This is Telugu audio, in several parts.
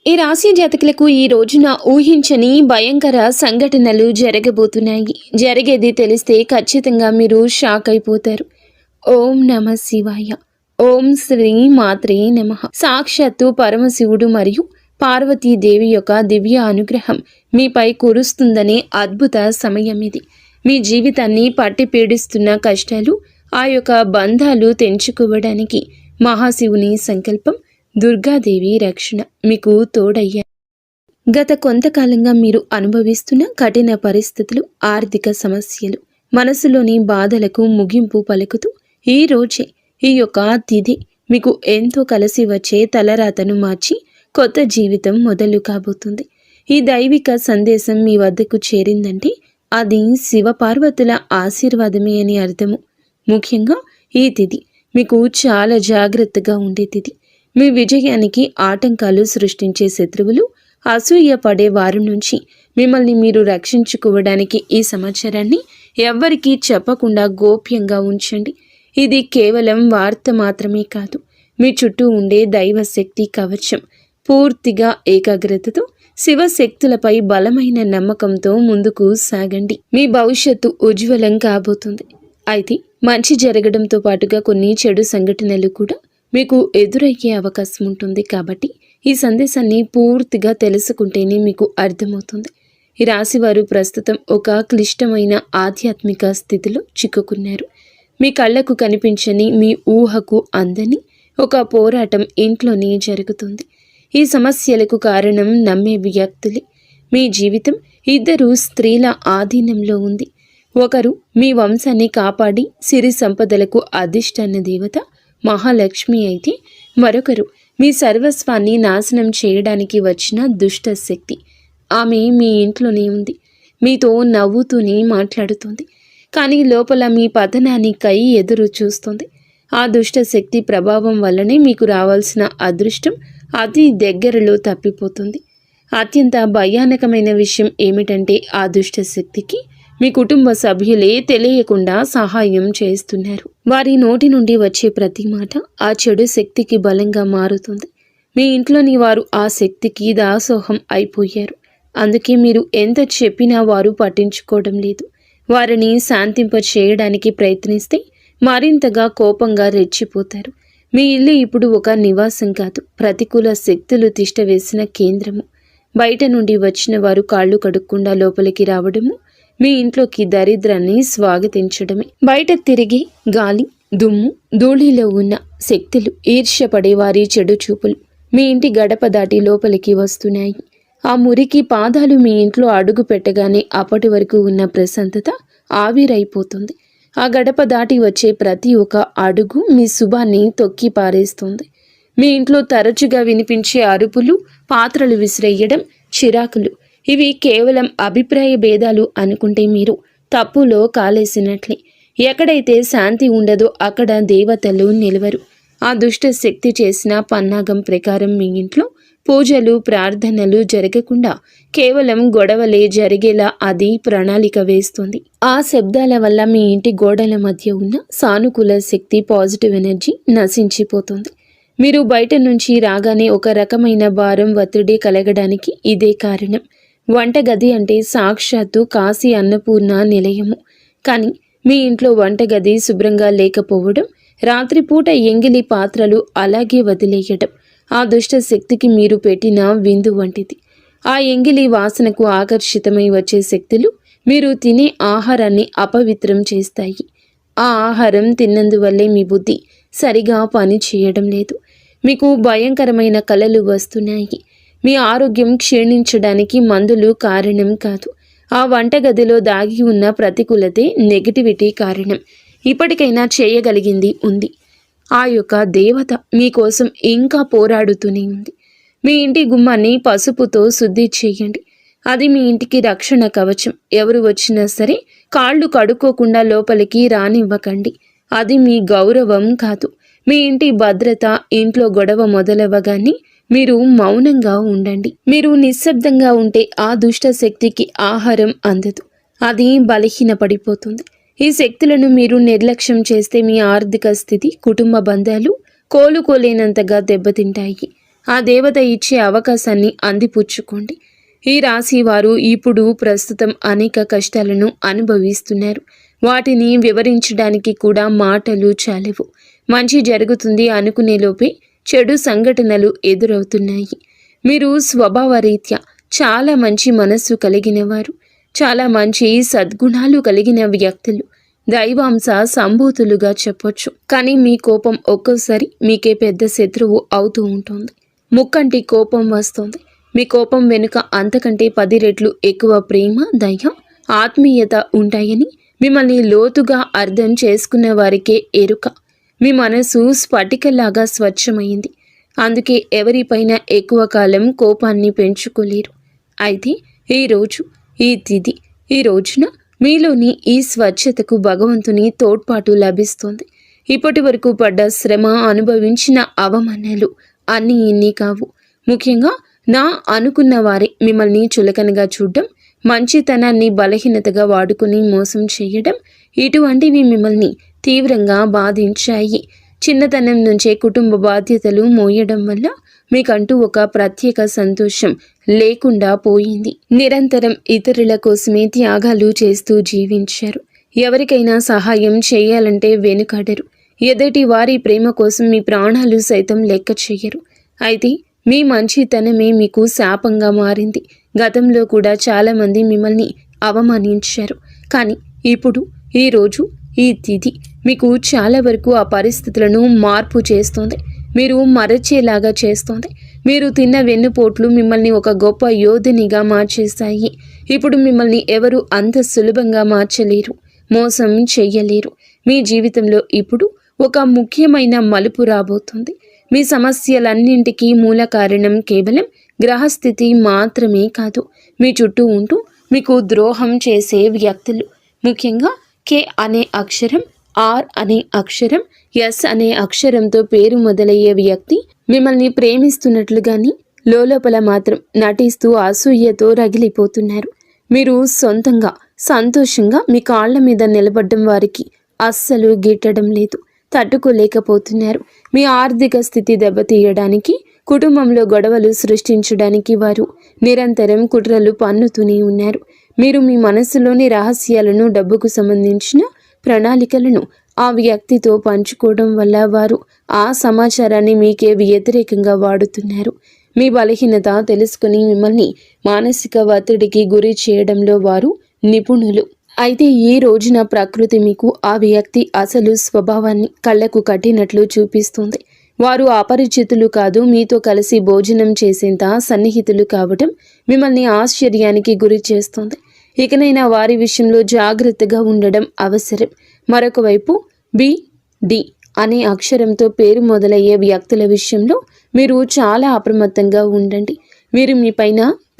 ఈ రాశి జాతకులకు ఈ రోజున ఊహించని భయంకర సంఘటనలు జరగబోతున్నాయి. జరిగేది తెలిస్తే ఖచ్చితంగా మీరు షాక్ అయిపోతారు. ఓం నమ శివాయ. ఓం శ్రీ మాత్రే నమః. సాక్షాత్తు పరమశివుడు మరియు పార్వతీదేవి యొక్క దివ్య అనుగ్రహం మీపై కురుస్తుందనే అద్భుత సమయం ఇది. మీ జీవితాన్ని పట్టి పీడిస్తున్న కష్టాలు, ఆ యొక్క బంధాలు తెంచుకోవడానికి మహాశివుని సంకల్పం, దుర్గాదేవి రక్షణ మీకు తోడయ్యా. గత కొంతకాలంగా మీరు అనుభవిస్తున్న కఠిన పరిస్థితులు, ఆర్థిక సమస్యలు, మనసులోని బాధలకు ముగింపు పలుకుతూ ఈ రోజే ఈ యొక్క తిథి మీకు ఎంతో కలిసి వచ్చే తలరాతను మార్చి కొత్త జీవితం మొదలు కాబోతుంది. ఈ దైవిక సందేశం మీ వద్దకు చేరిందంటే అది శివపార్వతుల ఆశీర్వాదమే అని అర్థము. ముఖ్యంగా ఈ తిథి మీకు చాలా జాగ్రత్తగా ఉండే తిథి. మీ విజయానికి ఆటంకాలు సృష్టించే శత్రువులు, అసూయ పడే వారి నుంచి మిమ్మల్ని మీరు రక్షించుకోవడానికి ఈ సమాచారాన్ని ఎవ్వరికీ చెప్పకుండా గోప్యంగా ఉంచండి. ఇది కేవలం వార్త మాత్రమే కాదు, మీ చుట్టూ ఉండే దైవశక్తి కవచం. పూర్తిగా ఏకాగ్రతతో శివశక్తులపై బలమైన నమ్మకంతో ముందుకు సాగండి. మీ భవిష్యత్తు ఉజ్వలం కాబోతుంది. అయితే మంచి జరగడంతో పాటుగా కొన్ని చెడు సంఘటనలు కూడా మీకు ఎదురయ్యే అవకాశం ఉంటుంది. కాబట్టి ఈ సందేశాన్ని పూర్తిగా తెలుసుకుంటేనే మీకు అర్థమవుతుంది. ఈ రాశివారు ప్రస్తుతం ఒక క్లిష్టమైన ఆధ్యాత్మిక స్థితిలో చిక్కుకున్నారు. మీ కళ్ళకు కనిపించని, మీ ఊహకు అందని ఒక పోరాటం ఇంట్లోనే జరుగుతుంది. ఈ సమస్యలకు కారణం నమ్మే వ్యక్తులే. మీ జీవితం ఇద్దరు స్త్రీల ఆధీనంలో ఉంది. ఒకరు మీ వంశాన్ని కాపాడి సిరి సంపదలకు అధిష్టాన దేవత మహాలక్ష్మి అయితే, మరొకరు మీ సర్వస్వాన్ని నాశనం చేయడానికి వచ్చిన దుష్ట శక్తి. ఆమె మీ ఇంట్లోనే ఉంది, మీతో నవ్వుతూనే మాట్లాడుతుంది, కానీ లోపల మీ పతనానికై ఎదురు చూస్తుంది. ఆ దుష్ట శక్తి ప్రభావం వల్లనే మీకు రావాల్సిన అదృష్టం అతి దగ్గరలో తప్పిపోతుంది. అత్యంత భయానకమైన విషయం ఏమిటంటే ఆ దుష్ట శక్తికి మీ కుటుంబ సభ్యులే తెలియకుండా సహాయం చేస్తున్నారు. వారి నోటి నుండి వచ్చే ప్రతి మాట ఆ చెడు శక్తికి బలంగా మారుతుంది. మీ ఇంట్లోని వారు ఆ శక్తికి దాసోహం అయిపోయారు. అందుకే మీరు ఎంత చెప్పినా వారు పట్టించుకోవడం లేదు. వారిని శాంతింప చేయడానికి ప్రయత్నిస్తే మరింతగా కోపంగా రెచ్చిపోతారు. మీ ఇల్లు ఇప్పుడు ఒక నివాసం కాదు, ప్రతికూల శక్తులు తిష్టవేసిన కేంద్రము. బయట నుండి వచ్చిన వారు కాళ్ళు కడుక్కుండా లోపలికి రావడము మీ ఇంట్లోకి దరిద్రాన్ని స్వాగతించడమే. బయట తిరిగి గాలి, దుమ్ము, ధూళిలో ఉన్న శక్తులు, ఈర్ష్యపడే వారి చెడు చూపులు మీ ఇంటి గడప దాటి లోపలికి వస్తున్నాయి. ఆ మురికి పాదాలు మీ ఇంట్లో అడుగు పెట్టగానే అప్పటి వరకు ఉన్న ప్రశాంతత ఆవిరైపోతుంది. ఆ గడప దాటి వచ్చే ప్రతి ఒక్క అడుగు మీ శుభాన్ని తొక్కి పారేస్తుంది. మీ ఇంట్లో తరచుగా వినిపించే అరుపులు, పాత్రలు విసిరేయడం, చిరాకులు, ఇవి కేవలం అభిప్రాయ భేదాలు అనుకుంటే మీరు తప్పులో కాలేసినట్లే. ఎక్కడైతే శాంతి ఉండదో అక్కడ దేవతలు నిలవరు. ఆ దుష్ట శక్తి చేసిన పన్నాగం ప్రకారం మీ ఇంట్లో పూజలు, ప్రార్థనలు జరగకుండా కేవలం గొడవలే జరిగేలా అది ప్రణాళిక వేస్తుంది. ఆ శబ్దాల వల్ల మీ ఇంటి గోడల మధ్య ఉన్న సానుకూల శక్తి, పాజిటివ్ ఎనర్జీ నశించిపోతుంది. మీరు బయట నుంచి రాగానే ఒక రకమైన భారం, ఒత్తిడి కలగడానికి ఇదే కారణం. వంటగది అంటే సాక్షాత్తు కాశీ అన్నపూర్ణ నిలయము. కానీ మీ ఇంట్లో వంటగది శుభ్రంగా లేకపోవడం, రాత్రిపూట ఎంగిలి పాత్రలు అలాగే వదిలేయడం ఆ దుష్ట శక్తికి మీరు పెట్టిన విందు వంటిది. ఆ ఎంగిలి వాసనకు ఆకర్షితమై వచ్చే శక్తులు మీరు తినే ఆహారాన్ని అపవిత్రం చేస్తాయి. ఆ ఆహారం తిన్నందువల్లే మీ బుద్ధి సరిగా పని చేయడం లేదు. మీకు భయంకరమైన కలలు వస్తున్నాయి. మీ ఆరోగ్యం క్షీణించడానికి మందులు కారణం కాదు. ఆ వంటగదిలో దాగి ఉన్న ప్రతికూలతే, నెగిటివిటీ కారణం. ఇప్పటికైనా చేయగలిగింది ఉంది. ఆ యొక్క దేవత మీకోసం ఇంకా పోరాడుతూనే ఉంది. మీ ఇంటి గుమ్మాన్ని పసుపుతో శుద్ధి చేయండి. అది మీ ఇంటికి రక్షణ కవచం. ఎవరు వచ్చినా సరే కాళ్ళు కడుక్కోకుండా లోపలికి రానివ్వకండి. అది మీ గౌరవం కాదు, మీ ఇంటి భద్రత. ఇంట్లో గొడవ మొదలవ్వగానే మీరు మౌనంగా ఉండండి. మీరు నిశ్శబ్దంగా ఉంటే ఆ దుష్ట శక్తికి ఆహారం అందదు, అది బలహీనపడిపోతుంది. ఈ శక్తులను మీరు నిర్లక్ష్యం చేస్తే మీ ఆర్థిక స్థితి, కుటుంబ బంధాలు కోలుకోలేనంతగా దెబ్బతింటాయి. ఆ దేవత ఇచ్చే అవకాశాన్ని అందిపుచ్చుకోండి. ఈ రాశి వారు ఇప్పుడు ప్రస్తుతం అనేక కష్టాలను అనుభవిస్తున్నారు. వాటిని వివరించడానికి కూడా మాటలు చాలవు. మంచి జరుగుతుంది అనుకునేలోపే చెడు సంఘటనలు ఎదురవుతున్నాయి. మీరు స్వభావరీత్యా చాలా మంచి మనస్సు కలిగిన వారు, చాలా మంచి సద్గుణాలు కలిగిన వ్యక్తులు, దైవాంశ సంభూతులుగా చెప్పొచ్చు. కానీ మీ కోపం ఒక్కోసారి మీకే పెద్ద శత్రువు అవుతూ ఉంటుంది. ముక్కంటి కోపం వస్తుంది. మీ కోపం వెనుక అంతకంటే 10 రెట్లు ఎక్కువ ప్రేమ, దయ, ఆత్మీయత ఉంటాయని మిమ్మల్ని లోతుగా అర్థం చేసుకున్న వారికే ఎరుక. మీ మనసు స్ఫటికలాగా స్వచ్ఛమైంది. అందుకే ఎవరిపైన ఎక్కువ కాలం కోపాన్ని పెంచుకోలేరు. అయితే ఈరోజు ఈ తిథి, ఈ రోజున మీలోని ఈ స్వచ్ఛతకు భగవంతుని తోడ్పాటు లభిస్తుంది. ఇప్పటి వరకు పడ్డ శ్రమ, అనుభవించిన అవమానాలు అన్నీ ఇన్ని కావు. ముఖ్యంగా నా అనుకున్న వారే మిమ్మల్ని చులకనగా చూడడం, మంచితనాన్ని బలహీనతగా వాడుకుని మోసం చేయడం, ఇటువంటివి మిమ్మల్ని తీవ్రంగా బాధించాయి. చిన్నతనం నుంచే కుటుంబ బాధ్యతలు మోయడం వల్ల మీకంటూ ఒక ప్రత్యేక సంతోషం లేకుండా పోయింది. నిరంతరం ఇతరుల కోసమే త్యాగాలు చేస్తూ జీవించారు. ఎవరికైనా సహాయం చేయాలంటే వెనుకాడరు. ఎదుటి వారి ప్రేమ కోసం మీ ప్రాణాలు సైతం లెక్క చెయ్యరు. అయితే మీ మంచితనమే మీకు శాపంగా మారింది. గతంలో కూడా చాలామంది మిమ్మల్ని అవమానించారు. కానీ ఇప్పుడు, ఈరోజు, ఈ తిథి మీకు చాలా వరకు ఆ పరిస్థితులను మార్పు చేస్తుంది. మీరు మరచేలాగా చేస్తుంది. మీరు తిన్న వెన్నుపోట్లు మిమ్మల్ని ఒక గొప్ప యోధునిగా మార్చేస్తాయి. ఇప్పుడు మిమ్మల్ని ఎవరు అంత సులభంగా మార్చలేరు, మోసం చెయ్యలేరు. మీ జీవితంలో ఇప్పుడు ఒక ముఖ్యమైన మలుపు రాబోతుంది. మీ సమస్యలన్నింటికీ మూల కారణం కేవలం గ్రహస్థితి మాత్రమే కాదు, మీ చుట్టూ ఉంటూ మీకు ద్రోహం చేసే వ్యక్తులు. ముఖ్యంగా కే అనే అక్షరం, ఆర్ అనే అక్షరం, ఎస్ అనే అక్షరంతో పేరు మొదలయ్యే వ్యక్తి మిమ్మల్ని ప్రేమిస్తున్నట్లుగాని లోపల మాత్రం నటిస్తూ అసూయతో రగిలిపోతున్నారు. మీరు సొంతంగా సంతోషంగా మీ కాళ్ల మీద నిలబడ్డం వారికి అస్సలు గిట్టడం లేదు, తట్టుకోలేకపోతున్నారు. మీ ఆర్థిక స్థితి దెబ్బతీయడానికి, కుటుంబంలో గొడవలు సృష్టించడానికి వారు నిరంతరం కుట్రలు పన్నుతూనే ఉన్నారు. మీరు మీ మనస్సులోని రహస్యాలను, డబ్బుకు సంబంధించిన ప్రణాళికలను ఆ వ్యక్తితో పంచుకోవడం వల్ల వారు ఆ సమాచారాన్ని మీకే వ్యతిరేకంగా వాడుతున్నారు. మీ బలహీనత తెలుసుకుని మిమ్మల్ని మానసిక ఒత్తిడికి గురి చేయడంలో వారు నిపుణులు. అయితే ఈ రోజున ప్రకృతి మీకు ఆ వ్యక్తి అసలు స్వభావాన్ని కళ్ళకు కట్టినట్లు చూపిస్తుంది. వారు అపరిచితులు కాదు, మీతో కలిసి భోజనం చేసేంత సన్నిహితులు కావడం మిమ్మల్ని ఆశ్చర్యానికి గురి చేస్తుంది. ఇకనైనా వారి విషయంలో జాగ్రత్తగా ఉండడం అవసరం. మరొక వైపు బి, డి అనే అక్షరంతో పేరు మొదలయ్యే వ్యక్తుల విషయంలో మీరు చాలా అప్రమత్తంగా ఉండండి. వీరు మీ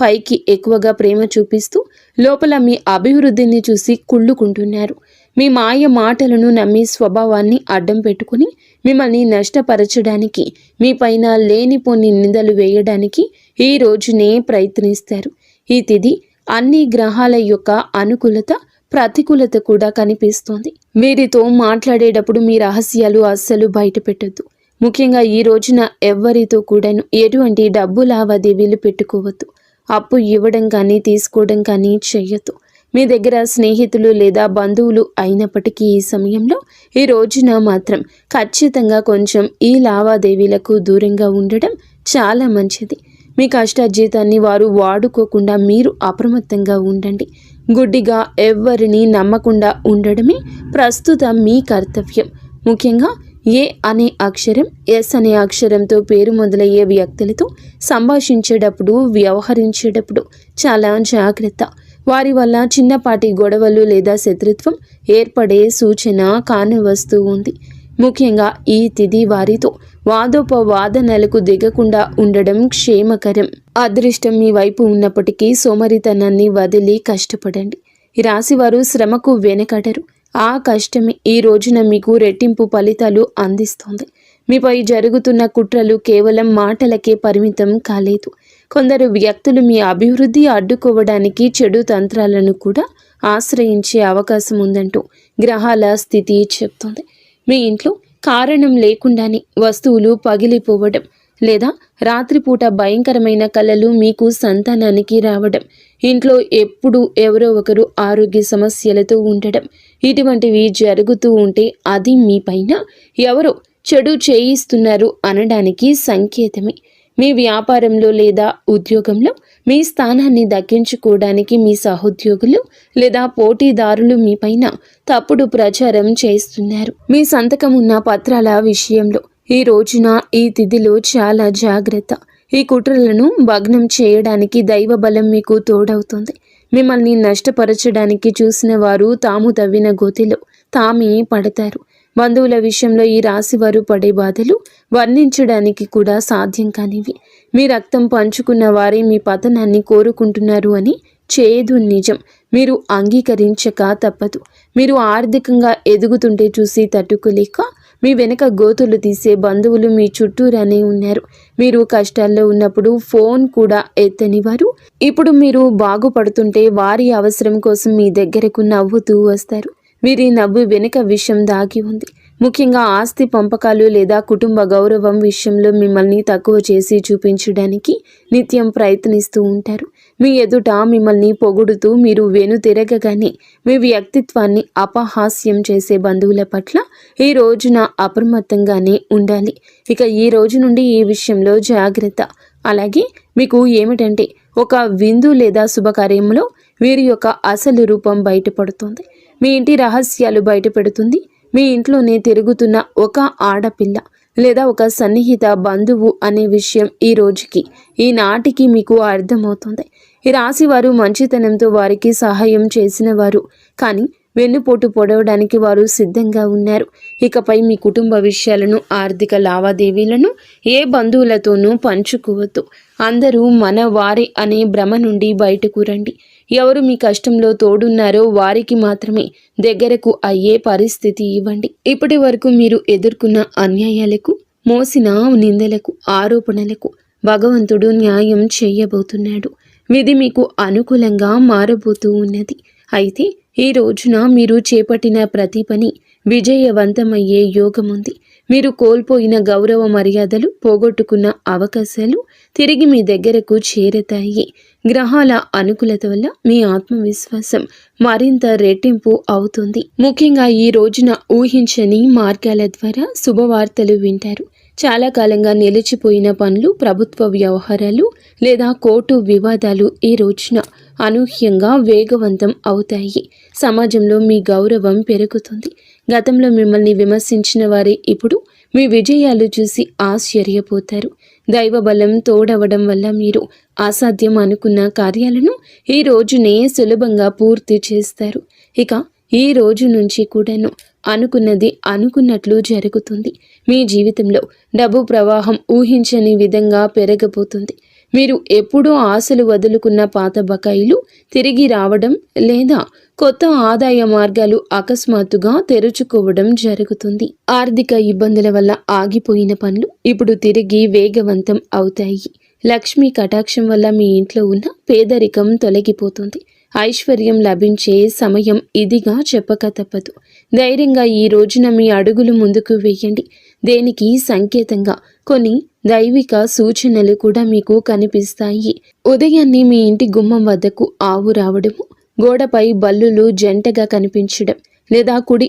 పైకి ఎక్కువగా ప్రేమ చూపిస్తూ లోపల మీ అభివృద్ధిని చూసి కుళ్ళుకుంటున్నారు. మీ మాయ మాటలను నమ్మి స్వభావాన్ని అడ్డం పెట్టుకుని మిమ్మల్ని నష్టపరచడానికి, మీ పైన లేనిపోని నిందలు వేయడానికి ఈ రోజునే ప్రయత్నిస్తారు. ఈ తిథి అన్ని గ్రహాల యొక్క అనుకూలత, ప్రతికూలత కూడా కనిపిస్తోంది. వీరితో మాట్లాడేటప్పుడు మీ రహస్యాలు అస్సలు బయట పెట్టొద్దు. ముఖ్యంగా ఈ రోజున ఎవ్వరితో కూడాను ఎటువంటి డబ్బు లావాదేవీలు పెట్టుకోవద్దు. అప్పు ఇవ్వడం కానీ తీసుకోవడం కానీ చెయ్యొద్దు. మీ దగ్గర స్నేహితులు లేదా బంధువులు అయినప్పటికీ ఈ సమయంలో, ఈ రోజున మాత్రం ఖచ్చితంగా కొంచెం ఈ లావాదేవీలకు దూరంగా ఉండడం చాలా మంచిది. మీ కష్టార్జితాన్ని వారు వాడుకోకుండా మీరు అప్రమత్తంగా ఉండండి. గుడ్డిగా ఎవ్వరిని నమ్మకుండా ఉండడమే ప్రస్తుతం మీ కర్తవ్యం. ముఖ్యంగా ఏ అనే అక్షరం, ఎస్ అనే అక్షరంతో పేరు మొదలయ్యే వ్యక్తులతో సంభాషించేటప్పుడు, వ్యవహరించేటప్పుడు చాలా జాగ్రత్త. వారి వల్ల చిన్నపాటి గొడవలు లేదా శత్రుత్వం ఏర్పడే సూచన కానవస్తూ ఉంది. ముఖ్యంగా ఈ తిథి వారితో వాదోపవాదనలకు దిగకుండా ఉండడం క్షేమకరం. అదృష్టం మీ వైపు ఉన్నప్పటికీ సోమరితనాన్ని వదిలి కష్టపడండి. ఈ రాశివారు శ్రమకు వెనకడరు. ఆ కష్టమే ఈ రోజున మీకు రెట్టింపు ఫలితాలు అందిస్తోంది. మీపై జరుగుతున్న కుట్రలు కేవలం మాటలకే పరిమితం కాలేదు. కొందరు వ్యక్తులు మీ అభివృద్ధి అడ్డుకోవడానికి చెడు తంత్రాలను కూడా ఆశ్రయించే అవకాశం ఉందంటూ గ్రహాల స్థితి చెప్తోంది. మీ ఇంట్లో కారణం లేకుండానే వస్తువులు పగిలిపోవడం, లేదా రాత్రిపూట భయంకరమైన కలలు మీకు సంతానానికి రావడం, ఇంట్లో ఎప్పుడు ఎవరో ఒకరు ఆరోగ్య సమస్యలతో ఉండడం, ఇటువంటివి జరుగుతూ ఉంటే అది మీ పైన ఎవరో చెడు చేయిస్తున్నారు అనడానికి సంకేతమే. మీ వ్యాపారంలో లేదా ఉద్యోగంలో మీ స్థానాన్ని దక్కించుకోవడానికి మీ సహోద్యోగులు లేదా పోటీదారులు మీ పైన తప్పుడు ప్రచారం చేస్తున్నారు. మీ సంతకం ఉన్న పత్రాల విషయంలో ఈ రోజున ఈ తిథిలో చాలా జాగ్రత్త. ఈ కుట్రలను భగ్నం చేయడానికి దైవ బలం మీకు తోడవుతుంది. మిమ్మల్ని నష్టపరచడానికి చూసిన వారు తాము తవ్విన గోతిలో తామే పడతారు. బంధువుల విషయంలో ఈ రాశి వారు పడే బాధలు వర్ణించడానికి కూడా సాధ్యం కానివి. మీ రక్తం పంచుకున్న వారే మీ పతనాన్ని కోరుకుంటున్నారు అని చేదు నిజం. మీరు అంగీకరించక తప్పదు. మీరు ఆర్థికంగా ఎదుగుతుంటే చూసి తట్టుకోలేక మీ వెనక గోతులు తీసే బంధువులు మీ చుట్టూరానే ఉన్నారు. మీరు కష్టాల్లో ఉన్నప్పుడు ఫోన్ కూడా ఎత్తని వారు ఇప్పుడు మీరు బాగుపడుతుంటే వారి అవసరం కోసం మీ దగ్గరకు నవ్వుతూ వస్తారు. వీరి నవ్వు వెనుక విషయం దాగి ఉంది. ముఖ్యంగా ఆస్తి పంపకాలు లేదా కుటుంబ గౌరవం విషయంలో మిమ్మల్ని తక్కువ చేసి చూపించడానికి నిత్యం ప్రయత్నిస్తూ ఉంటారు. మీ ఎదుట మిమ్మల్ని పొగుడుతూ మీరు వెనుతిరగగానే మీ వ్యక్తిత్వాన్ని అపహాస్యం చేసే బంధువుల పట్ల ఈ రోజున అప్రమత్తంగానే ఉండాలి. ఇక ఈ రోజు నుండి ఈ విషయంలో జాగ్రత్త. అలాగే మీకు ఏమిటంటే ఒక విందు లేదా శుభకార్యంలో వీరి యొక్క అసలు రూపం బయటపడుతుంది. మీ ఇంటి రహస్యాలు బయటపెడుతుంది. మీ ఇంట్లోనే తిరుగుతున్న ఒక ఆడపిల్ల లేదా ఒక సన్నిహిత బంధువు అనే విషయం ఈ రోజుకి ఈనాటికి మీకు అర్థమవుతుంది. ఈ రాశి వారు మంచితనంతో వారికి సహాయం చేసిన వారు, కానీ వెన్నుపోటు పొడవడానికి వారు సిద్ధంగా ఉన్నారు. ఇకపై మీ కుటుంబ విషయాలను, ఆర్థిక లావాదేవీలను ఏ బంధువులతోనూ పంచుకోవద్దు. అందరూ మన వారే అనే భ్రమ నుండి బయటకు రండి. ఎవరు మీ కష్టంలో తోడున్నారో వారికి మాత్రమే దగ్గరకు అయ్యే పరిస్థితి ఇవ్వండి. ఇప్పటి వరకు మీరు ఎదుర్కొన్న అన్యాయాలకు, మోసిన నిందలకు, ఆరోపణలకు భగవంతుడు న్యాయం చేయబోతున్నాడు. విధి మీకు అనుకూలంగా మారబోతూ ఉన్నది. అయితే ఈ రోజున మీరు చేపట్టిన ప్రతి పని విజయవంతమయ్యే యోగముంది. మీరు కోల్పోయిన గౌరవ మర్యాదలు, పోగొట్టుకున్న అవకాశాలు తిరిగి మీ దగ్గరకు చేరతాయి. గ్రహాల అనుకూలత వల్ల మీ ఆత్మవిశ్వాసం మరింత రెట్టింపు అవుతుంది. ముఖ్యంగా ఈ రోజున ఊహించని మార్గాల ద్వారా శుభవార్తలు వింటారు. చాలా కాలంగా నిలిచిపోయిన పనులు, ప్రభుత్వ వ్యవహారాలు లేదా కోర్టు వివాదాలు ఈ రోజున అనూహ్యంగా వేగవంతం అవుతాయి. సమాజంలో మీ గౌరవం పెరుగుతుంది. గతంలో మిమ్మల్ని విమర్శించిన వారే ఇప్పుడు మీ విజయాలు చూసి ఆశ్చర్యపోతారు. దైవ బలం తోడవడం వల్ల మీరు అసాధ్యం అనుకున్న కార్యాలను ఈ రోజునే సులభంగా పూర్తి చేస్తారు. ఇక ఈ రోజు నుంచి కూడాను అనుకున్నది అనుకున్నట్లు జరుగుతుంది. మీ జీవితంలో డబ్బు ప్రవాహం ఊహించని విధంగా పెరగబోతుంది. మీరు ఎప్పుడూ ఆశలు వదులుకున్న పాత బకాయిలు తిరిగి రావడం లేదా కొత్త ఆదాయ మార్గాలు అకస్మాత్తుగా తెరుచుకోవడం జరుగుతుంది. ఆర్థిక ఇబ్బందుల వల్ల ఆగిపోయిన పనులు ఇప్పుడు తిరిగి వేగవంతం అవుతాయి. లక్ష్మీ కటాక్షం వల్ల మీ ఇంట్లో ఉన్న పేదరికం తొలగిపోతుంది. ఐశ్వర్యం లభించే సమయం ఇదిగా చెప్పక తప్పదు. ధైర్యంగా ఈ రోజున మీ అడుగులు ముందుకు వేయండి. దేనికి సంకేతంగా కొన్ని దైవిక సూచనలు కూడా మీకు కనిపిస్తాయి. ఉదయాన్నే మీ ఇంటి గుమ్మం వద్దకు ఆవు రావడము, గోడపై బల్లులు జంటగా కనిపించడం, లేదా కుడి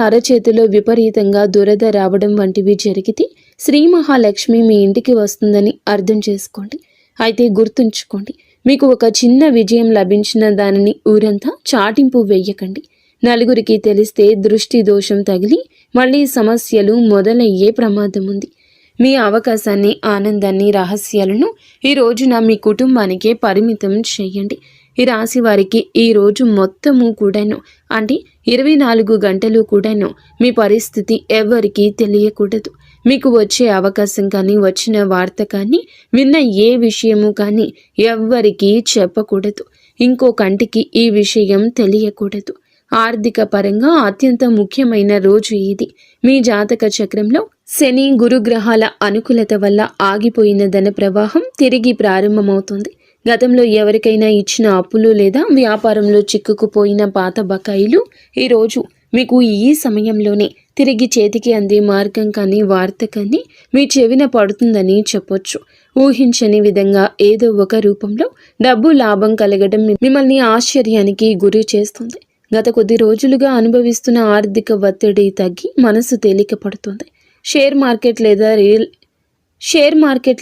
అరచేతిలో విపరీతంగా దురద రావడం వంటివి జరిగితే శ్రీ మహాలక్ష్మి మీ ఇంటికి వస్తుందని అర్థం చేసుకోండి. అయితే గుర్తుంచుకోండి, మీకు ఒక చిన్న విజయం లభించిన దానిని ఊరంతా చాటింపు వేయకండి. నలుగురికి తెలిస్తే దృష్టి దోషం తగిలి మళ్ళీ సమస్యలు మొదలయ్యే ప్రమాదం ఉంది. మీ అవకాశాన్ని, ఆనందాన్ని, రహస్యాలను ఈ రోజున మీ కుటుంబానికే పరిమితం చేయండి. ఈ రాశి వారికి ఈ రోజు మొత్తము కూడాను, అంటే 24 గంటలు కూడాను మీ పరిస్థితి ఎవరికీ తెలియకూడదు. మీకు వచ్చే అవకాశం కానీ, వచ్చిన వార్త కానీ, విన్న ఏ విషయము కానీ ఎవ్వరికీ చెప్పకూడదు. ఇంకో కంటికి ఈ విషయం తెలియకూడదు. ఆర్థిక పరంగా అత్యంత ముఖ్యమైన రోజు ఇది. మీ జాతక చక్రంలో శని, గురుగ్రహాల అనుకూలత వల్ల ఆగిపోయిన ధన ప్రవాహం తిరిగి ప్రారంభమవుతుంది. గతంలో ఎవరికైనా ఇచ్చిన అప్పులు లేదా వ్యాపారంలో చిక్కుకుపోయిన పాత బకాయిలు ఈరోజు మీకు ఈ సమయంలోనే తిరిగి చేతికి అందే మార్గం కానీ వార్త కానీ మీ చెవిన పడుతుందని చెప్పొచ్చు. ఊహించని విధంగా ఏదో ఒక రూపంలో డబ్బు లాభం కలగడం మిమ్మల్ని ఆశ్చర్యానికి గురి చేస్తుంది. గత కొద్ది రోజులుగా అనుభవిస్తున్న ఆర్థిక ఒత్తిడి తగ్గి మనసు తేలిక పడుతుంది. షేర్ మార్కెట్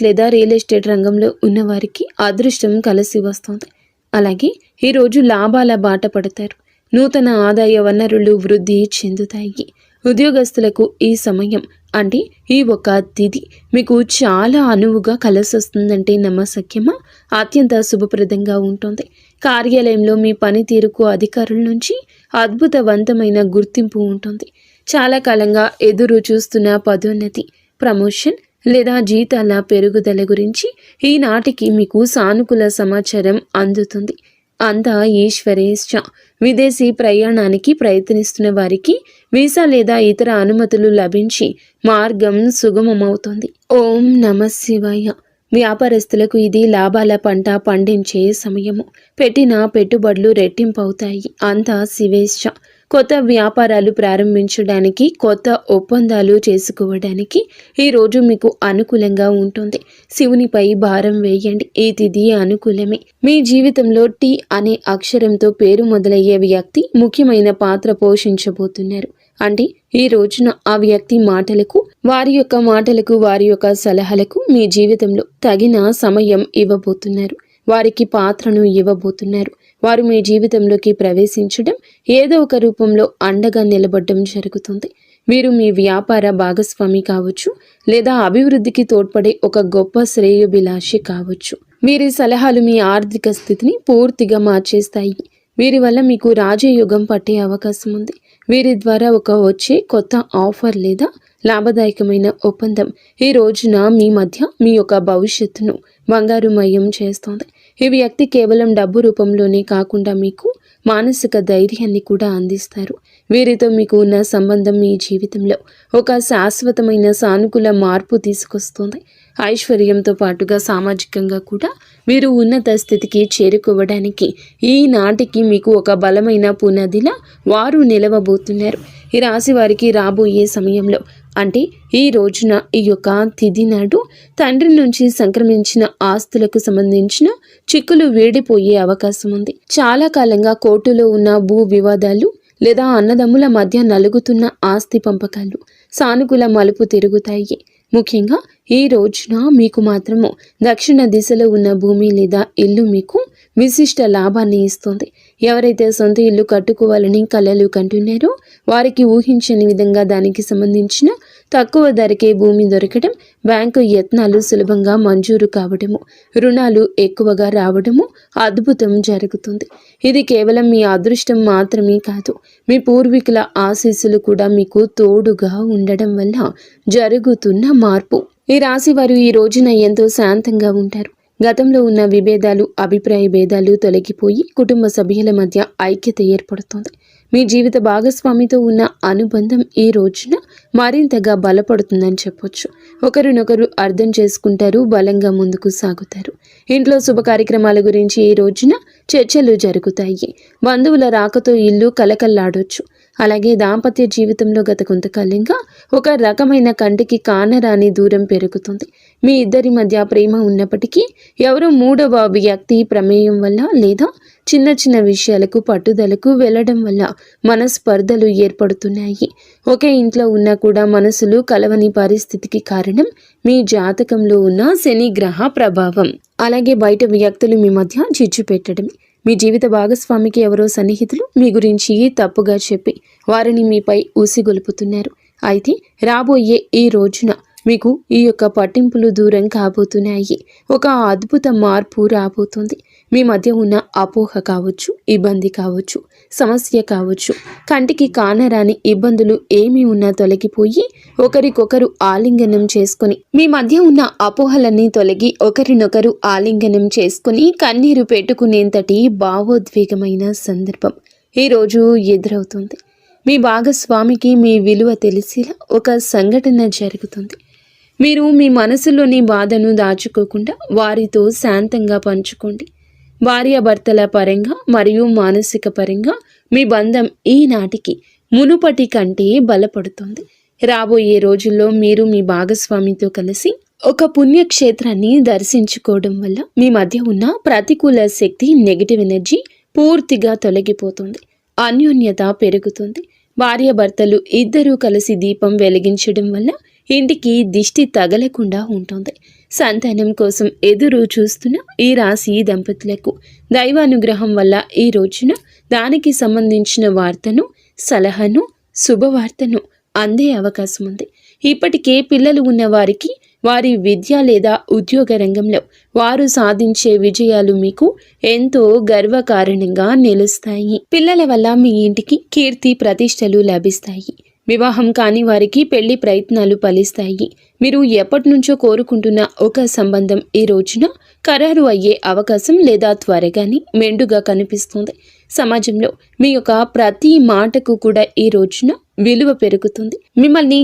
లేదా రియల్ ఎస్టేట్ రంగంలో ఉన్నవారికి అదృష్టం కలిసి వస్తుంది. అలాగే ఈరోజు లాభాల బాట పడతారు. నూతన ఆదాయ వనరులు వృద్ధి చెందుతాయి. ఉద్యోగస్తులకు ఈ సమయం అంటే ఈ ఒక తిథి మీకు చాలా అనువుగా కలిసొస్తుందంటే నమ్మశక్యమా? అత్యంత శుభప్రదంగా ఉంటుంది. కార్యాలయంలో మీ పనితీరుకు అధికారుల నుంచి అద్భుతవంతమైన గుర్తింపు ఉంటుంది. చాలా కాలంగా ఎదురు చూస్తున్న పదోన్నతి, ప్రమోషన్ లేదా జీతాల పెరుగుదల గురించి ఈనాటికి మీకు సానుకూల సమాచారం అందుతుంది. అంతా ఈశ్వరేచ్ఛ. విదేశీ ప్రయాణానికి ప్రయత్నిస్తున్న వారికి వీసా లేదా ఇతర అనుమతులు లభించి మార్గం సుగమమవుతుంది. ఓం నమ శివాయ. వ్యాపారస్తులకు ఇది లాభాల పంట పండించే సమయము. పెట్టిన పెట్టుబడులు రెట్టింపవుతాయి. అంతా శివేచ్ఛ. కొత్త వ్యాపారాలు ప్రారంభించడానికి, కొత్త ఒప్పందాలు చేసుకోవడానికి ఈరోజు మీకు అనుకూలంగా ఉంటుంది. శివునిపై భారం వేయండి. ఈ తిథి అనుకూలమే. మీ జీవితంలో టీ అనే అక్షరంతో పేరు మొదలయ్యే వ్యక్తి ముఖ్యమైన పాత్ర పోషించబోతున్నారు. అంటే ఈ రోజున ఆ వ్యక్తి మాటలకు, వారి యొక్క సలహాలకు మీ జీవితంలో తగిన సమయం ఇవ్వబోతున్నారు. వారికి పాత్రను ఇవ్వబోతున్నారు. వారు మీ జీవితంలోకి ప్రవేశించడం, ఏదో ఒక రూపంలో అండగా నిలబడడం జరుగుతుంది. మీరు మీ వ్యాపార భాగస్వామి కావచ్చు, లేదా అభివృద్ధికి తోడ్పడే ఒక గొప్ప శ్రేయోభిలాషి కావచ్చు. వీరి సలహాలు మీ ఆర్థిక స్థితిని పూర్తిగా మార్చేస్తాయి. వీరి వల్ల మీకు రాజయోగం పట్టే అవకాశం ఉంది. వీరి ద్వారా వచ్చే కొత్త ఆఫర్ లేదా లాభదాయకమైన ఒప్పందం ఈ రోజున మీ మధ్య మీ యొక్క భవిష్యత్తును బంగారుమయం చేస్తోంది. ఈ వ్యక్తి కేవలం డబ్బు రూపంలోనే కాకుండా మీకు మానసిక ధైర్యాన్ని కూడా అందిస్తారు. వీరితో మీకు ఉన్న సంబంధం మీ జీవితంలో ఒక శాశ్వతమైన సానుకూల మార్పు తీసుకొస్తుంది. ఐశ్వర్యంతో పాటుగా సామాజికంగా కూడా మీరు ఉన్నత స్థితికి చేరుకోవడానికి ఈనాటికి మీకు ఒక బలమైన పునాదిలా వారు నిలవబోతున్నారు. ఈ రాశి వారికి రాబోయే సమయంలో అంటే ఈ రోజున ఈ యొక్క తిథి నాడు తండ్రి నుంచి సంక్రమించిన ఆస్తులకు సంబంధించిన చిక్కులు వీడిపోయే అవకాశం ఉంది. చాలా కాలంగా కోర్టులో ఉన్న భూ వివాదాలు లేదా అన్నదమ్ముల మధ్య నలుగుతున్న ఆస్తి పంపకాలు సానుకూల మలుపు తిరుగుతాయి. ముఖ్యంగా ఈ రోజున మీకు మాత్రము దక్షిణ దిశలో ఉన్న భూమి లేదా ఇల్లు మీకు విశిష్ట లాభాన్ని ఇస్తుంది. ఎవరైతే సొంత ఇల్లు కట్టుకోవాలని కలలు కంటున్నారో వారికి ఊహించని విధంగా దానికి సంబంధించిన తక్కువ ధరకే భూమి దొరకడం, బ్యాంకు యత్నాలు సులభంగా మంజూరు కావడము, రుణాలు ఎక్కువగా రావడము అద్భుతం జరుగుతుంది. ఇది కేవలం మీ అదృష్టం మాత్రమే కాదు, మీ పూర్వీకుల ఆశీస్సులు కూడా మీకు తోడుగా ఉండడం వల్ల జరుగుతున్న మార్పు. ఈ రాశి వారు ఈ రోజున ఎంతో శాంతంగా ఉంటారు. గతంలో ఉన్న విభేదాలు, అభిప్రాయ భేదాలు తొలగిపోయి కుటుంబ సభ్యుల మధ్య ఐక్యత ఏర్పడుతుంది. మీ జీవిత భాగస్వామితో ఉన్న అనుబంధం ఈ రోజున మరింతగా బలపడుతుందని చెప్పొచ్చు. ఒకరినొకరు అర్థం చేసుకుంటారు, బలంగా ముందుకు సాగుతారు. ఇంట్లో శుభ కార్యక్రమాల గురించి ఈ రోజున చర్చలు జరుగుతాయి. బంధువుల రాకతో ఇల్లు కలకల్లాడొచ్చు. అలాగే దాంపత్య జీవితంలో గత కొంతకాలంగా ఒక రకమైన కంటికి కానరాని దూరం పెరుగుతుంది. మీ ఇద్దరి మధ్య ప్రేమ ఉన్నప్పటికీ ఎవరో మూడవ వ్యక్తి ప్రమేయం వల్ల లేదా చిన్న చిన్న విషయాలకు పట్టుదలకు వెళ్ళడం వల్ల మనస్పర్ధలు ఏర్పడుతున్నాయి. ఒకే ఇంట్లో ఉన్నా కూడా మనసులు కలవని పరిస్థితికి కారణం మీ జాతకంలో ఉన్న శని గ్రహ ప్రభావం. అలాగే బయట వ్యక్తులు మీ మధ్య చిచ్చు పెట్టడమే. మీ జీవిత భాగస్వామికి ఎవరో సన్నిహితులు మీ గురించి తప్పుగా చెప్పి వారిని మీపై ఊసిగొలుపుతున్నారు. అయితే రాబోయే ఈ రోజున మీకు ఈ యొక్క పట్టింపులు దూరం కాబోతున్నాయి. ఒక అద్భుత మార్పు రాబోతుంది. మీ మధ్య ఉన్న అపోహ కావచ్చు, ఇబ్బంది కావచ్చు, సమస్య కావచ్చు, కంటికి కానరాని ఇబ్బందులు ఏమి ఉన్నా తొలగిపోయి ఒకరికొకరు ఆలింగనం చేసుకొని, మీ మధ్య ఉన్న అపోహలన్నీ తొలగి ఒకరినొకరు ఆలింగనం చేసుకొని కన్నీరు పెట్టుకునేంతటి భావోద్వేగమైన సందర్భం ఈరోజు ఎదురవుతుంది. మీ భాగస్వామికి మీ విలువ తెలిసేలా ఒక సంఘటన జరుగుతుంది. మీరు మీ మనసులోని బాధను దాచుకోకుండా వారితో శాంతంగా పంచుకోండి. భార్యాభర్తల పరంగా మరియు మానసిక పరంగా మీ బంధం ఈనాటికి మునుపటి కంటే బలపడుతుంది. రాబోయే రోజుల్లో మీరు మీ భాగస్వామితో కలిసి ఒక పుణ్యక్షేత్రాన్ని దర్శించుకోవడం వల్ల మీ మధ్య ఉన్న ప్రతికూల శక్తి, నెగిటివ్ ఎనర్జీ పూర్తిగా తొలగిపోతుంది. అన్యోన్యత పెరుగుతుంది. భార్యాభర్తలు ఇద్దరూ కలిసి దీపం వెలిగించడం వల్ల ఇంటికి దిష్టి తగలకుండా ఉంటుంది. సంతానం కోసం ఎదురు చూస్తున్న ఈ రాశి దంపతులకు దైవానుగ్రహం వల్ల ఈ రోజున దానికి సంబంధించిన వార్తను, సలహాను, శుభవార్తను అందే అవకాశం ఉంది. ఇప్పటికే పిల్లలు ఉన్న వారికి వారి విద్య లేదా ఉద్యోగ రంగంలో వారు సాధించే విజయాలు మీకు ఎంతో గర్వకారణంగా నిలుస్తాయి. పిల్లల వల్ల మీ ఇంటికి కీర్తి ప్రతిష్టలు లభిస్తాయి. వివాహం కాని వారికి పెళ్లి ప్రయత్నాలు ఫలిస్తాయి. మీరు ఎప్పటి నుంచో కోరుకుంటున్న ఒక సంబంధం ఈ రోజున ఖరారు అయ్యే అవకాశం లేదా త్వరగానే మెండుగా కనిపిస్తుంది. సమాజంలో మీ యొక్క ప్రతి మాటకు కూడా ఈ రోజున విలువ పెరుగుతుంది. మిమ్మల్ని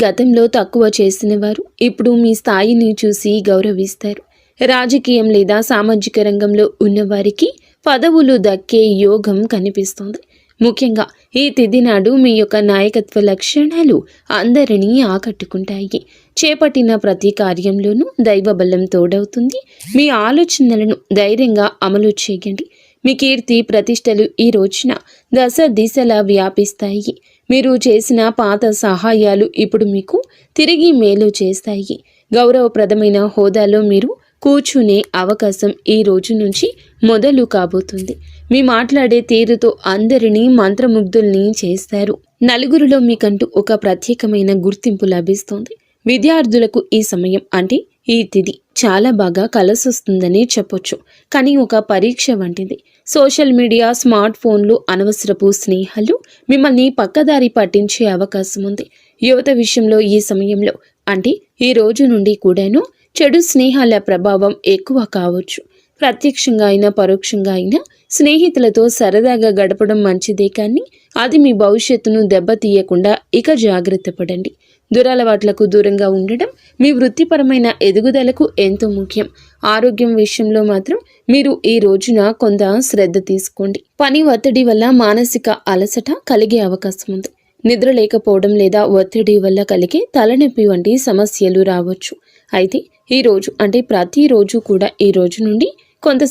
గతంలో తక్కువ చేసిన వారు ఇప్పుడు మీ స్థాయిని చూసి గౌరవిస్తారు. రాజకీయం లేదా సామాజిక రంగంలో ఉన్నవారికి పదవులు దక్కే యోగం కనిపిస్తుంది. ముఖ్యంగా ఈ తిథి నాడు మీ యొక్క నాయకత్వ లక్షణాలు అందరినీ ఆకట్టుకుంటాయి. చేపట్టిన ప్రతి కార్యంలోనూ దైవబలం తోడవుతుంది. మీ ఆలోచనలను ధైర్యంగా అమలు చేయండి. మీ కీర్తి ప్రతిష్టలు ఈ రోజున దశ దిశలా వ్యాపిస్తాయి. మీరు చేసిన పాత సహాయాలు ఇప్పుడు మీకు తిరిగి మేలు చేస్తాయి. గౌరవప్రదమైన హోదాలో మీరు కూర్చునే అవకాశం ఈ రోజు నుంచి మొదలు కాబోతుంది. మీ మాట్లాడే తీరుతో అందరినీ మంత్రముగ్ధుల్ని చేస్తారు. నలుగురిలో మీకంటూ ఒక ప్రత్యేకమైన గుర్తింపు లభిస్తుంది. విద్యార్థులకు ఈ సమయం అంటే ఈ తిథి చాలా బాగా కలిసొస్తుందని చెప్పొచ్చు. కానీ ఒక పరీక్ష వంటిది. సోషల్ మీడియా, స్మార్ట్ ఫోన్లు, అనవసరపు స్నేహాలు మిమ్మల్ని పక్కదారి పట్టించే అవకాశం ఉంది. యువత విషయంలో ఈ సమయంలో అంటే ఈ రోజు నుండి కూడాను చెడు స్నేహాల ప్రభావం ఎక్కువ కావచ్చు. ప్రత్యక్షంగా అయినా పరోక్షంగా అయినా స్నేహితులతో సరదాగా గడపడం మంచిదే, కానీ అది మీ భవిష్యత్తును దెబ్బతీయకుండా ఇక జాగ్రత్త పడండి. దురలవాట్లకు దూరంగా ఉండడం మీ వృత్తిపరమైన ఎదుగుదలకు ఎంతో ముఖ్యం. ఆరోగ్యం విషయంలో మాత్రం మీరు ఈ రోజున కొంత శ్రద్ధ తీసుకోండి. పని ఒత్తిడి వల్ల మానసిక అలసట కలిగే అవకాశం ఉంది. నిద్ర లేకపోవడం లేదా ఒత్తిడి వల్ల కలిగే తలనొప్పి వంటి సమస్యలు రావచ్చు. అయితే ఈ రోజు అంటే ప్రతిరోజు కూడా ఈ రోజు నుండి కొంత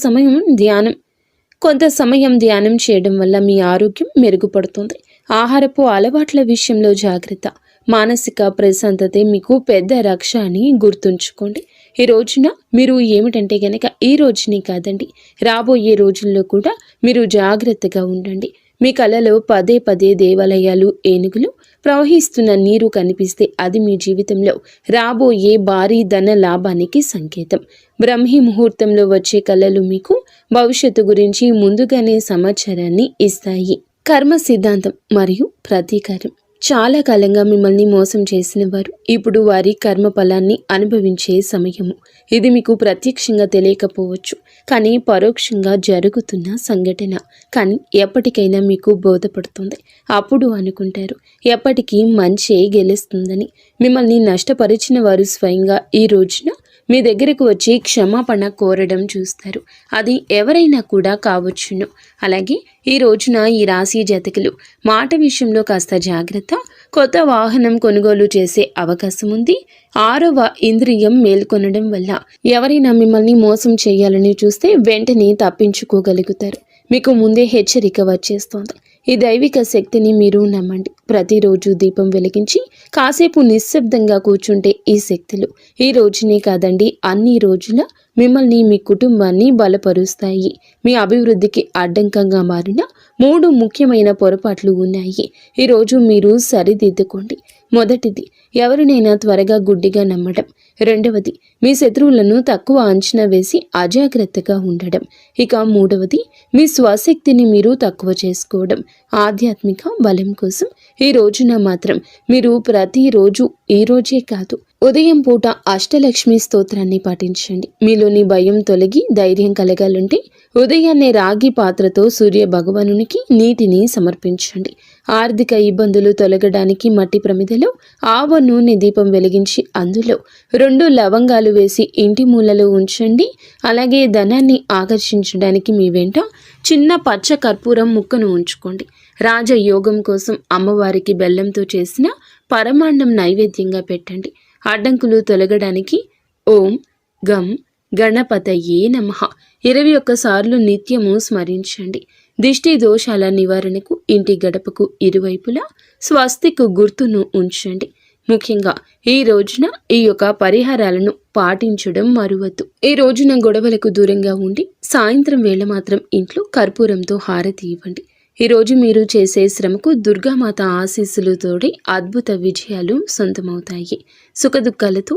సమయం ధ్యానం చేయడం వల్ల మీ ఆరోగ్యం మెరుగుపడుతుంది. ఆహారపు అలవాట్ల విషయంలో జాగ్రత్త. మానసిక ప్రశాంతతే మీకు పెద్ద రక్ష అని గుర్తుంచుకోండి. ఈ రోజున మీరు ఏమిటంటే గనక ఈ రోజుని కాదండి, రాబోయే రోజుల్లో కూడా మీరు జాగ్రత్తగా ఉండండి. మీ కలలో పదే పదే దేవాలయాలు, ఏనుగులు, ప్రవహిస్తున్న నీరు కనిపిస్తే అది మీ జీవితంలో రాబోయే భారీ ధన లాభానికి సంకేతం. బ్రహ్మీ ముహూర్తంలో వచ్చే కళలు మీకు భవిష్యత్తు గురించి ముందుగానే సమాచారాన్ని ఇస్తాయి. కర్మ సిద్ధాంతం మరియు ప్రతీకారం. చాలా కాలంగా మిమ్మల్ని మోసం చేసిన వారు ఇప్పుడు వారి కర్మ ఫలాన్ని అనుభవించే సమయము. ఇది మీకు ప్రత్యక్షంగా తెలియకపోవచ్చు, కానీ పరోక్షంగా జరుగుతున్న సంఘటన. కానీ ఎప్పటికైనా మీకు బోధపడుతుంది. అప్పుడు అనుకుంటారు ఎప్పటికీ మంచే గెలుస్తుందని. మిమ్మల్ని నష్టపరిచిన వారు స్వయంగా ఈ రోజున మీ దగ్గరకు వచ్చి క్షమాపణ కోరడం చూస్తారు. అది ఎవరైనా కూడా కావచ్చును. అలాగే ఈ రోజున ఈ రాశి జాతకులు మాట విషయంలో కాస్త జాగ్రత్త. కొత్త వాహనం కొనుగోలు చేసే అవకాశం ఉంది. 6వ ఇంద్రియం మేల్కొనడం వల్ల ఎవరైనా మిమ్మల్ని మోసం చేయాలని చూస్తే వెంటనే తప్పించుకోగలుగుతారు. మీకు ముందే హెచ్చరిక వచ్చేస్తోంది. ఈ దైవిక శక్తిని మీరు నమ్మండి. ప్రతిరోజు దీపం వెలిగించి కాసేపు నిశ్శబ్దంగా కూర్చుంటే ఈ శక్తులు ఈ రోజునే కాదండి, అన్ని రోజుల మిమ్మల్ని, మీ కుటుంబాన్ని బలపరుస్తాయి. మీ అభివృద్ధికి అడ్డంకంగా మారిన 3 ముఖ్యమైన పొరపాట్లు ఉన్నాయి. ఈరోజు మీరు సరిదిద్దుకోండి. మొదటిది, ఎవరినైనా త్వరగా గుడ్డిగా నమ్మడం. రెండవది, మీ శత్రువులను తక్కువ అంచనా వేసి అజాగ్రత్తగా ఉండడం. ఇక మూడవది, మీ స్వశక్తిని మీరు తక్కువ చేసుకోవడం. ఆధ్యాత్మిక బలం కోసం ఈ రోజున మాత్రం మీరు ప్రతిరోజు, ఈ రోజే కాదు, ఉదయం పూట అష్టలక్ష్మి స్తోత్రాన్ని పాటించండి. మీలోని భయం తొలగి ధైర్యం కలగాలంటే ఉదయాన్నే రాగి పాత్రతో సూర్య భగవానునికి నీటిని సమర్పించండి. ఆర్థిక ఇబ్బందులు తొలగడానికి మట్టి ప్రమిదలో ఆవ నూనె దీపం వెలిగించి అందులో 2 లవంగాలు వేసి ఇంటి మూలలో ఉంచండి. అలాగే ధనాన్ని ఆకర్షించడానికి మీ వెంట చిన్న పచ్చ కర్పూరం ముక్కను ఉంచుకోండి. రాజయోగం కోసం అమ్మవారికి బెల్లంతో చేసిన పరమాన్నం నైవేద్యంగా పెట్టండి. అడ్డంకులు తొలగడానికి ఓం గం గణపతయే నమః 21 సార్లు నిత్యము స్మరించండి. దిష్టి దోషాల నివారణకు ఇంటి గడపకు ఇరువైపులా స్వస్తికు గుర్తును ఉంచండి. ముఖ్యంగా ఈ రోజున ఈ యొక్క పరిహారాలను పాటించడం మరువద్దు. ఈ రోజున గొడవలకు దూరంగా ఉండి సాయంత్రం వేళ మాత్రం ఇంట్లో కర్పూరంతో హారతి ఇవ్వండి. ఈ రోజు మీరు చేసే శ్రమకు దుర్గామాత ఆశీస్సులు తోడి అద్భుత విజయాలు సొంతమవుతాయి. సుఖదుఖాలతో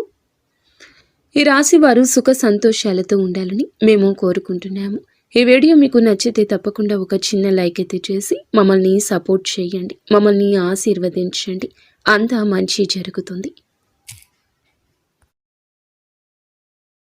ఈ రాశి వారు సుఖ సంతోషాలతో ఉండాలని మేము కోరుకుంటున్నాము. ఈ వీడియో మీకు నచ్చితే తప్పకుండా ఒక చిన్న లైక్ అయితే చేసి మమ్మల్ని సపోర్ట్ చేయండి. మమ్మల్ని ఆశీర్వదించండి. అంతా మంచి జరుగుతుంది.